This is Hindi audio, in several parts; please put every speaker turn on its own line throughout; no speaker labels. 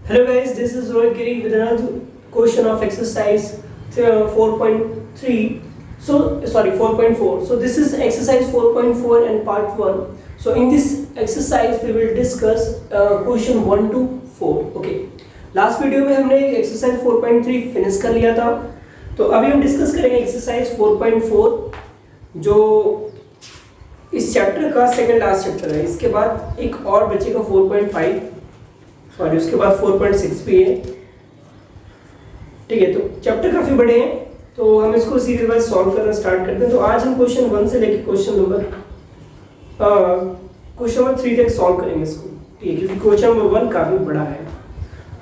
Hello guys, this is Rohit Giri with another question of exercise 4.3. 4.4. So this is exercise 4.4 and part 1. So in this exercise we will discuss question 1 to 4. Okay. Last video में हमने एक्सरसाइज 4.3 फिनिश कर लिया था, तो अभी हम डिस्कस करेंगे एक्सरसाइज 4.4 जो इस चैप्टर का सेकंड लास्ट चैप्टर है। इसके बाद एक और बचेगा 4.5, सॉरी उसके बाद 4.6 भी है। ठीक है, तो चैप्टर काफी बड़े हैं तो हम इसको सीरियल वाइज सॉल्व करना स्टार्ट करते हैं। तो आज हम क्वेश्चन 1 से लेकर क्वेश्चन नंबर 3 तक सॉल्व करेंगे इसको। ठीक है, क्योंकि क्वेश्चन नंबर 1 काफी बड़ा है।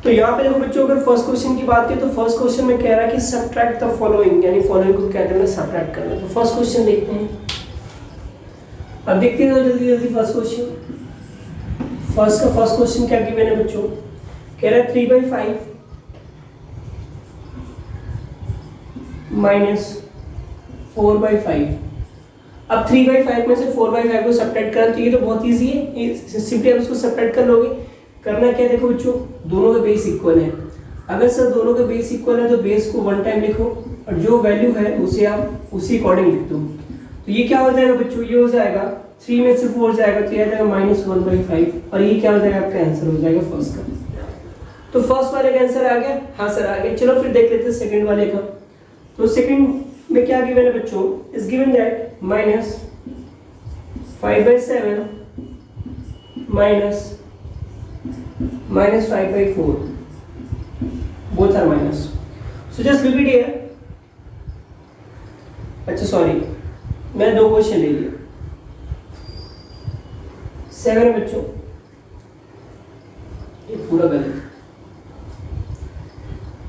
तो यहाँ पे देखो बच्चों, अगर फर्स्ट क्वेश्चन की बात करें तो फर्स्ट क्वेश्चन में कह रहा है कि सब्ट्रैक्ट द फॉलोइंग, यानी फॉलोइंग को कहते हैं सब्ट्रैक्ट करना। तो फर्स्ट क्वेश्चन देखते हैं। अब देखते हैं जल्दी जल्दी फर्स्ट क्वेश्चन। फर्स्ट क्वेश्चन क्या गिवन है बच्चों? कह रहा है 3/5 माइनस 4/5। अब 3/5 में से 4/5 को सब्ट्रैक्ट करना, तो ये तो बहुत इजी है, सिंपली आप इसको सब्ट्रैक्ट कर लोगे। करना क्या है, देखो बच्चों, दोनों के बेस इक्वल है। अगर सर दोनों के बेस इक्वल है तो बेस को 1 टाइम लिखो और जो वैल्यू है उसे आप उसी अकॉर्डिंग लिख दो। तो ये क्या हो जाएगा बच्चों, ये हो जाएगा 3 में से 4 जाएगा तो ये आ जाएगा -1/5, और ये क्या हो जाएगा, आपका आंसर हो जाएगा फर्स्ट का। तो फर्स्ट वाले का आंसर आ गया। हाँ सर आ गया। चलो फिर देख लेते हैं सेकंड वाले का। तो सेकंड में क्या गिवन है बच्चों? Is given that -5/7 -5/4, both are minus. So just leave it here. अच्छा सॉरी, मैं 2 क्वेश्चन ले लिया। 7 बच्चों, ये पूरा गलत।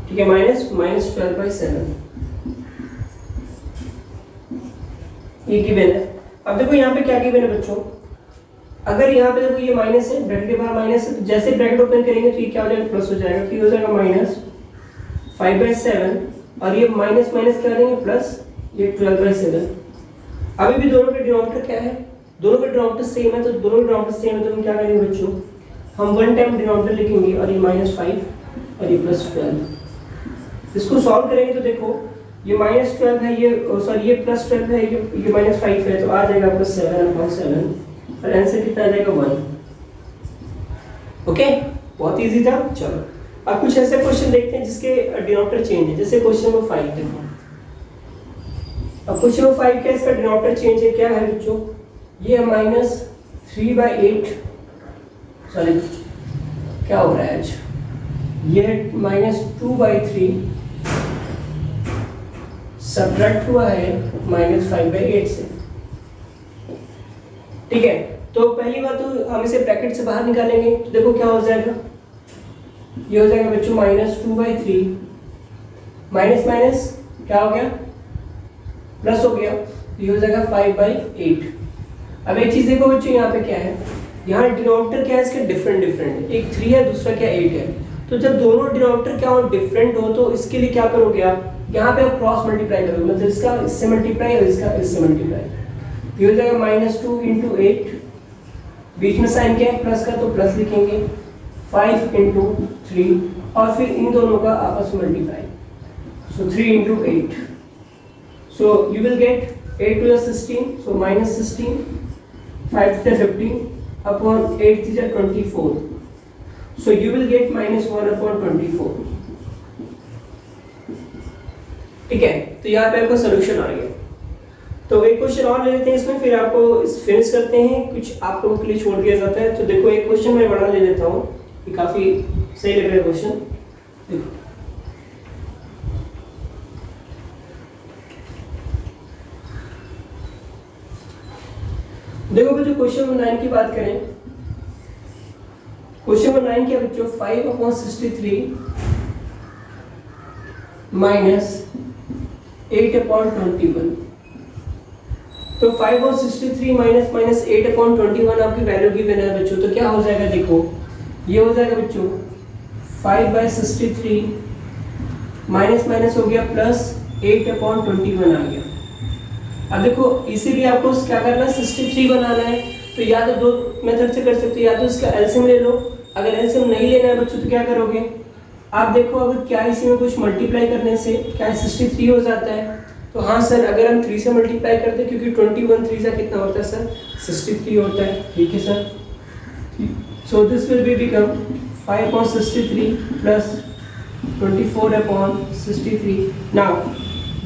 ठीक है, -12/7 ये गिवन है। अब देखो यहाँ पे क्या गिवन है बच्चों, अगर यहाँ पे देखो ये माइनस है, ब्रैकेट के बाहर माइनस है, तो जैसे ब्रैकेट ओपन करेंगे तो ये क्या हो जाएगा, प्लस हो जाएगा। तो ये हो जाएगा -5/7 और ये माइनस माइनस क्या करेंगे, प्लस ये 12/7। अभी भी दोनों के डिनोमिनेटर क्या है, दोनों के डिनोमिनेटर सेम है, तो दोनों के डिनोमिनेटर सेम है तो हम क्या करेंगे बच्चों, हम 1 टाइम डिनोमिनेटर लिखेंगे और ये -5 और ये +12। इसको सॉल्व करेंगे तो देखो ये -12 है, ये सॉरी ये +12 है, ये -5 है, तो आ जाएगा आपका 7/7 और आंसर कितना आ जाएगा 1। ओके, बहुत इजी था। चलो अब कुछ ऐसे क्वेश्चन देखते हैं जिसके डिनोमिनेटर चेंज है, जैसे क्वेश्चन नंबर 5 देखो। अब क्वेश्चन नंबर 5 क्या इसका डिनोमिनेटर चेंज है, क्या है बच्चों, ये है -3/8, सॉरी क्या हो रहा है आज, ये है -2/3 सब्ट्रैक्ट हुआ है -5/8 से। ठीक है, तो पहली बात तो हम इसे ब्रैकेट से बाहर निकालेंगे, तो देखो क्या हो जाएगा, ये हो जाएगा बच्चों -2/3 माइनस माइनस क्या हो गया, प्लस हो गया, ये हो जाएगा 5/8। अब एक चीज देखो बच्चों, यहाँ पे क्या है, यहाँ डिनोमिनेटर क्या है इसके डिफरेंट है, एक 3 है दूसरा क्या 8 है। तो जब दोनों डिनोमिनेटर क्या हो डिफरेंट हो तो इसके लिए क्या करोगे आप, यहाँ पे आप क्रॉस मल्टीप्लाई करोगे, मतलब इसका इससे मल्टीप्लाई और इसका इससे मल्टीप्लाई। ये हो जाएगा -2 × 8, बीच में साइन क्या है प्लस का, तो प्लस लिखेंगे, 5 × 3 और फिर इन दोनों का आपस में multiply, so 3 × 8, so you will gate 8 × 16, so -16, 5 × 15 upon 8 × 24, so you will get -1/24। ठीक है, तो यहाँ पे आपका सोल्यूशन आ गया। तो एक क्वेश्चन और ले लेते हैं इसमें, फिर आपको इस फिनिश करते हैं, कुछ आप लोगों के लिए छोड़ दिया जाता है। तो देखो एक क्वेश्चन मैं बड़ा ले लेता हूँ, ये काफी सही लग रहा है क्वेश्चन। देखो बच्चों, क्वेश्चन नंबर 9 की बात करें। क्वेश्चन नंबर 9 क्या बच्चों, 5/63 -8/21। तो 5/63 माइनस 8/21 आपकी वैल्यू गिवन है बच्चों, तो क्या हो जाएगा, देखो ये हो जाएगा बच्चों 5/63 माइनस माइनस हो गया प्लस 8/21 आ गया। अब देखो इसीलिए आपको क्या करना है, 63 बनाना है। तो या तो 2 मेथड से कर सकते हो, या तो इसका एलसीएम ले लो अगर एलसीएम नहीं लेना है बच्चों तो क्या करोगे, आप देखो अगर क्या इसी में कुछ मल्टीप्लाई करने से क्या 63 हो जाता है, तो हाँ सर अगर हम 3 से मल्टीप्लाई करते हैं क्योंकि 21 3 से कितना होता है सर 63 होता है, ठीक है sir. So this will be become 5/63 plus 24/63। Now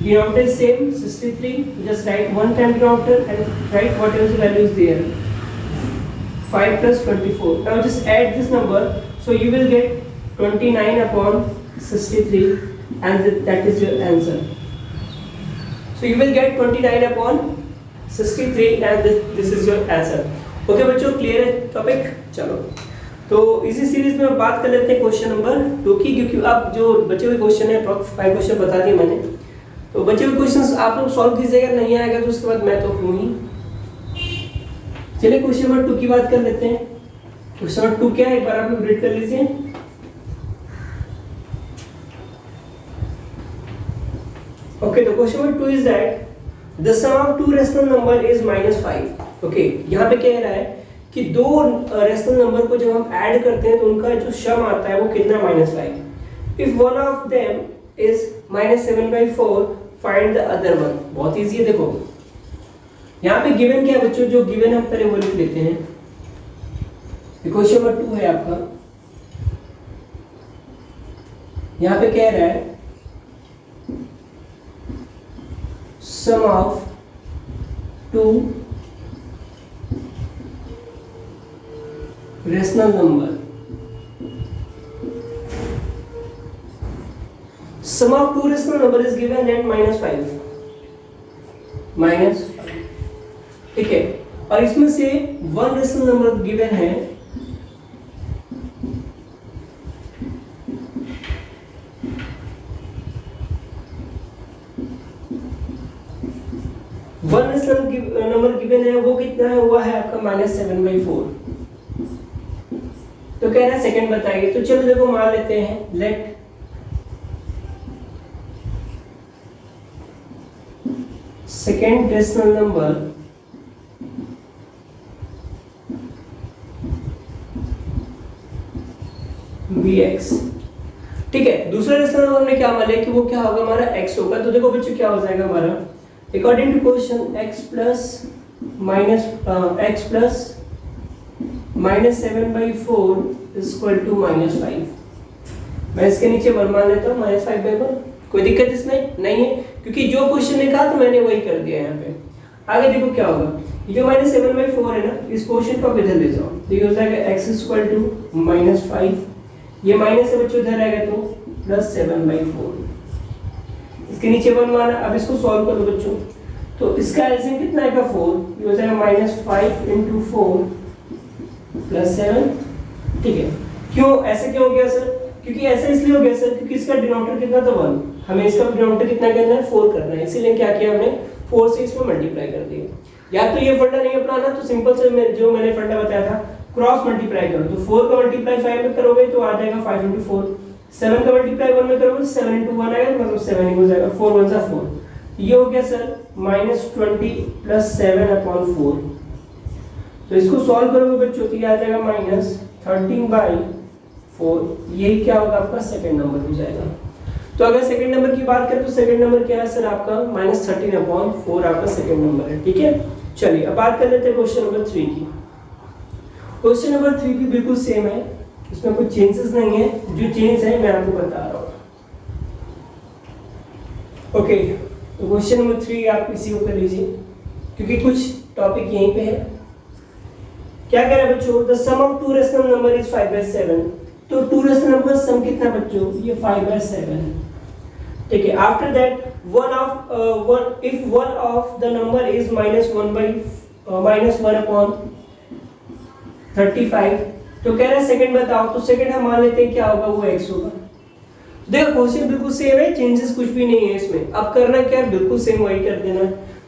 denominator is same 63, just write one time denominator and write whatever the value is there, 5 plus 24. Now just add this number, so you will get 29/63 and that is your answer. So you will get 29/63 and this is your answer. Okay बच्चों, क्लियर है टॉपिक? चलो तो इसी सीरीज में बात कर लेते हैं क्वेश्चन नंबर 2 की, क्योंकि अब जो बचे हुए क्वेश्चन है अप्रॉक्स 5 क्वेश्चन बता दिए मैंने, तो बचे हुए क्वेश्चंस आप लोग सॉल्व कीजिएगा, नहीं आएगा तो उसके बाद मैं तो हूँ ही। चलिए क्वेश्चन नंबर 2 की बात कर लेते हैं। क्वेश्चन नंबर 2 क्या है, एक बार आप लोग रीड कर लीजिए। ओके, तो question number 2 is that the sum of two rational number is -5। Okay, यहाँ पे कह रहा है कि दो रेशनल नंबर को जब हम ऐड करते हैं तो उनका जो सम आता है वो कितना -5। If one of them is -7/4 find the other one. बहुत इजी है, देखो यहाँ पे गिवन क्या है बच्चों, जो गिवन हम पहले वो लिख लेते हैं। क्वेश्चन नंबर 2 है आपका, यहाँ पे कह रहा है sum of two rational number, sum of two rational number is given at -5, ठीक है, और इसमें से वन रेशनल नंबर गिवन है नंबर गिवन है, वो कितना है, हुआ है आपका -7/4। तो कह रहा है सेकंड बताइए, तो चलो देखो मान लेते हैं, late second rational number bx, ठीक है। दूसरा रेशनल नंबर हमने क्या मान लिया कि वो क्या होगा, हमारा x होगा। तो देखो बच्चों क्या हो जाएगा हमारा, according to question x plus -7/4 equal to -5। मैं इसके नीचे 1 मान लेता हूँ, -5/1। कोई दिक्कत इसमें नहीं है, क्योंकि जो क्वेश्चन ने कहा तो मैंने वही कर दिया यहाँ पे। आगे देखो क्या होगा, ये जो -7/4 है ना, इस क्वेश्चन को आप इधर ले जाओ तो ये हो जाएगा x इक्वल टू -5, ये माइनस है बच्चों इधर आएगा तो +7/4। इसके नीचे 1 माना, अब इसको सॉल्व कर दो बच्चों, तो इसका एलसीएम कितना आएगा 4, ये हो जाएगा -5 × 4 + 7, ठीक है। क्यों ऐसे क्यों हो गया सर, क्योंकि ऐसा इसलिए हो गया सर क्योंकि इसका डिनोमिनेटर कितना था 1, हमें इसका डिनोमिनेटर कितना करना है 4 करना है, इसीलिए क्या किया हमने 4 से इसमें मल्टीप्लाई कर दिया। या तो ये फंडा नहीं अपनाना तो सिंपल से जो मैंने फंडा बताया था क्रॉस मल्टीप्लाई करो, तो 4 का मल्टीप्लाई 5 में करोगे तो आ जाएगा 5 × 4, 7 का मल्टीप्लाई 1 में करोगे तो 7 × 1 आएगा, मतलब 7 ही हो जाएगा, 4 1 = 4। ये हो गया सर -20 + 7/4। तो इसको सॉल्व करोगे बच्चों तो ये आ जाएगा -13/4। यही क्या होगा आपका सेकंड नंबर हो जाएगा। तो अगर सेकंड नंबर की बात करें तो सेकंड नंबर क्या है सर आपका -13/4 आपका सेकंड नंबर है, ठीक है। चलिए अब बात कर लेते हैं क्वेश्चन नंबर 3 की। क्वेश्चन नंबर 3 भी बिल्कुल सेम है, इसमें कुछ चेंजेस नहीं है, जो चेंज है मैं आपको बता रहा हूँ। ओके, तो क्वेश्चन नंबर 3 आप इसी को कर लीजिए क्योंकि कुछ टॉपिक यहीं पे है। क्या कह रहा है बच्चों, the sum of two rational number is 5/7। तो टू रेशनल नंबर सम कितना बच्चों, ये 5/7 है, ठीक है। After that one if one of the number is -1/35, तो कह रहा है सेकंड बताओ, तो सेकंड हम मान लेते हैं क्या होगा, वो x होगा। देखो क्वेश्चन बिल्कुल सेम है, चेंजेस कुछ भी नहीं है इसमें। अब करना क्या है, बिल्कुल सेम वही कर देना।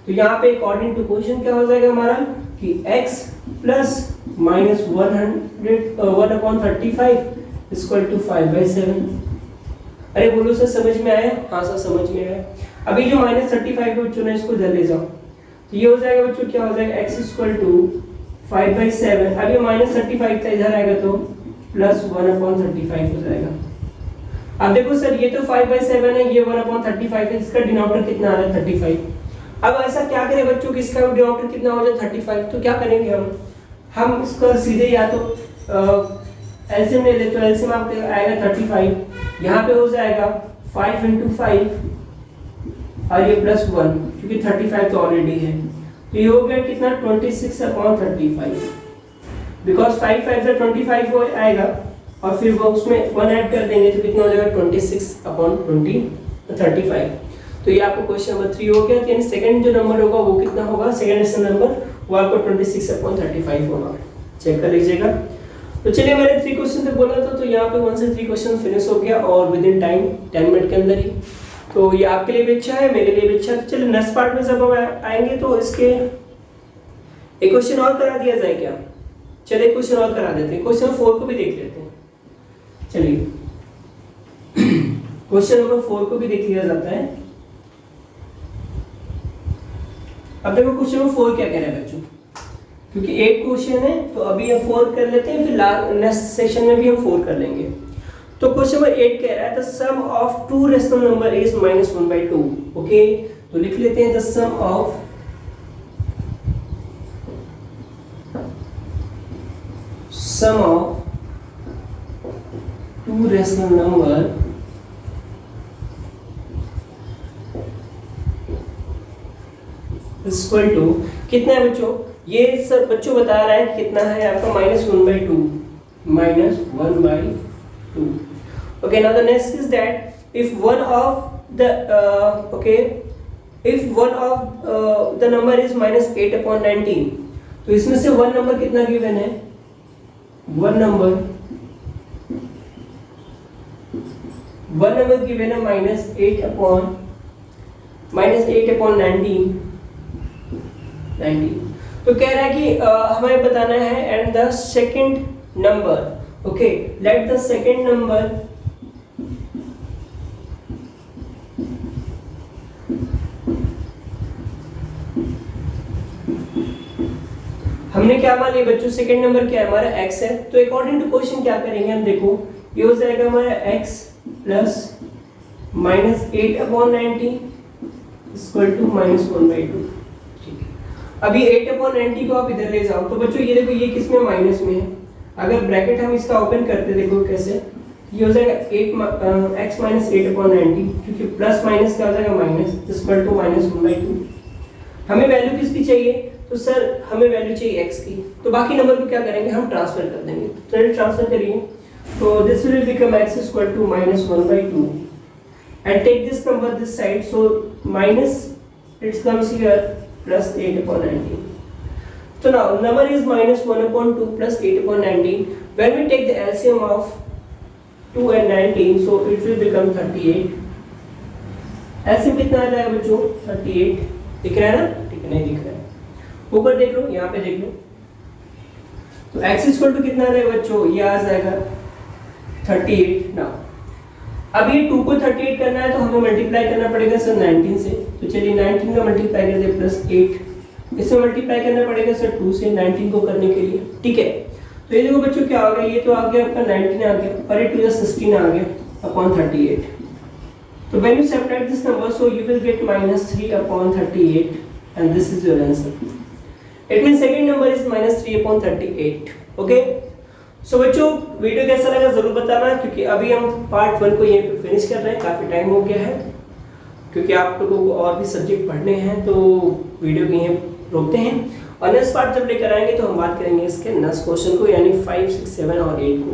तो यहाँ पे अकॉर्डिंग टू क्वेश्चन क्या हो जाएगा हमारा कि x प्लस -1/35 इक्वल टू 5/7। अरे बोलो सर समझ में आया? हाँ सर समझ में आया। अभी जो -35 है बच्चों ने इसको इधर ले जाओ, तो ये हो जाएगा बच्चों क्या हो जाएगा x इक्वल टू 5/7। अभी -35 था इधर आएगा तो प्लस 1/35 हो जाएगा। अब देखो सर ये तो 5/7 है, ये 1/35 है, इसका डिनोमिनेटर कितना आ रहा है 35। अब ऐसा क्या करें बच्चों कि इसका डिनोमिनेटर कितना हो जाए 35, तो क्या करेंगे हम इसका सीधे या तो एलसीएम ले ले, तो एलसीएम आपका आएगा 35, यहाँ पे हो जाएगा 5 × 5 और ये +1 क्योंकि 35 तो ऑलरेडी है, तो ये हो गया कितना 26/35, बिकॉज 5 5 से 25 हो आएगा और फिर वो उसमें 1 ऐड कर देंगे तो कितना हो जाएगा 26/35। तो ये आपको क्वेश्चन नंबर 3 हो गया, यानी सेकंड जो नंबर होगा वो कितना होगा, सेकंड रेशनल नंबर वो आपको 26/35 होगा। चेक कर लीजिएगा। तो चलिए मैंने 3 क्वेश्चन तक बोला था, तो यहाँ पे 1 से 3 क्वेश्चन फिनिश हो गया और विद इन टाइम 10 मिनट के अंदर ही। तो ये आपके लिए भी अच्छा है, मेरे लिए भी अच्छा है। चलिए नेक्स्ट पार्ट में जब हम आएंगे तो इसके एक क्वेश्चन और करा दिया जाए क्या? चलिए क्वेश्चन और करा देते हैं, क्वेश्चन 4 को भी देख लेते हैं। चलिए क्वेश्चन नंबर 4 को भी देख लिया जाता है। अब देखो क्वेश्चन नंबर 4 क्या कह रहा है बच्चों, क्योंकि 8 क्वेश्चन है तो अभी हम 4 कर लेते हैं, फिर नेक्स्ट सेशन में भी हम 4 कर लेंगे। तो क्वेश्चन नंबर 8 कह रहा है the sum of two rational number is -1/2। Okay, तो लिख लेते हैं the sum of two rational number equal to कितना है बच्चों, ये सब बच्चों बता रहा है कितना है आपका -1/2। Okay, now the next is that if one of the number is -8/19, तो इसमें से वन नंबर कितना गिवन है, वन नंबर गिवन है -8/19। तो कह रहा है कि हमें बताना है and the second number. Okay, let the second number हमने क्या मान लिया बच्चों, सेकंड नंबर क्या है हमारा x है, तो अकॉर्डिंग टू क्वेश्चन क्या करेंगे हम, देखो ये हो जाएगा हमारा x प्लस -8/19 इक्वल टू -1/2। ठीक है, अभी 8/19 को आप इधर ले जाओ, तो बच्चों ये देखो ये किसमें माइनस में है, अगर ब्रैकेट हम इसका ओपन करते देखो कैसे, ये हो जाएगा 8 x - 8/19 क्योंकि प्लस माइनस क्या हो जाएगा माइनस इक्वल टू -1/2। हमें वैल्यू किसकी चाहिए, तो सर हमें वैल्यू चाहिए x की, तो बाकी नंबर को क्या करेंगे हम ट्रांसफर कर देंगे। तो ट्रांसफर करिए, तो this will become x equal to -1/2 and take this number this side, so minus it comes here plus 8/19। So now number is -1/2 plus 8/19. When we take the LCM of 2 and 19, so it will become 38. LCM कितना आ जाएगा बच्चों 38, दिख रहा है ना, ठीक है नहीं दिख रहा है, ऊपर देख लो, यहाँ पे देख लो, तो x इक्वल टू कितना आ जाएगा बच्चों, ये आ जाएगा 38। नाउ अब ये 2 को 38 करना है तो हमें मल्टीप्लाई करना पड़ेगा सर 19 से, तो चलिए 19 का मल्टीप्लाई कर दे प्लस 8, इसमें मल्टीप्लाई करना पड़ेगा सर 2 से 19 को करने के लिए। ठीक है, तो ये देखो बच्चों क्या हो गया, ये तो आ गया आपका 19 आ गया और ये 2 + 16 आ गया अपॉन 38। तो when you subtract this number, so you will get -3/38 and this is your answer. It means second number is -3/38। Okay, so बच्चों वीडियो कैसा लगा जरूर बताना, क्योंकि अभी हम पार्ट 1 को यहीं पे फिनिश कर रहे हैं, काफी टाइम हो गया है, क्योंकि आप लोगों को और भी सब्जेक्ट पढ़ने हैं, तो वीडियो को यहीं रोकते हैं और नेक्स्ट पार्ट जब लेकर आएंगे तो हम बात करेंगे इसके नेक्स्ट क्वेश्चन को, यानी 5, 6, 7 और 8 को।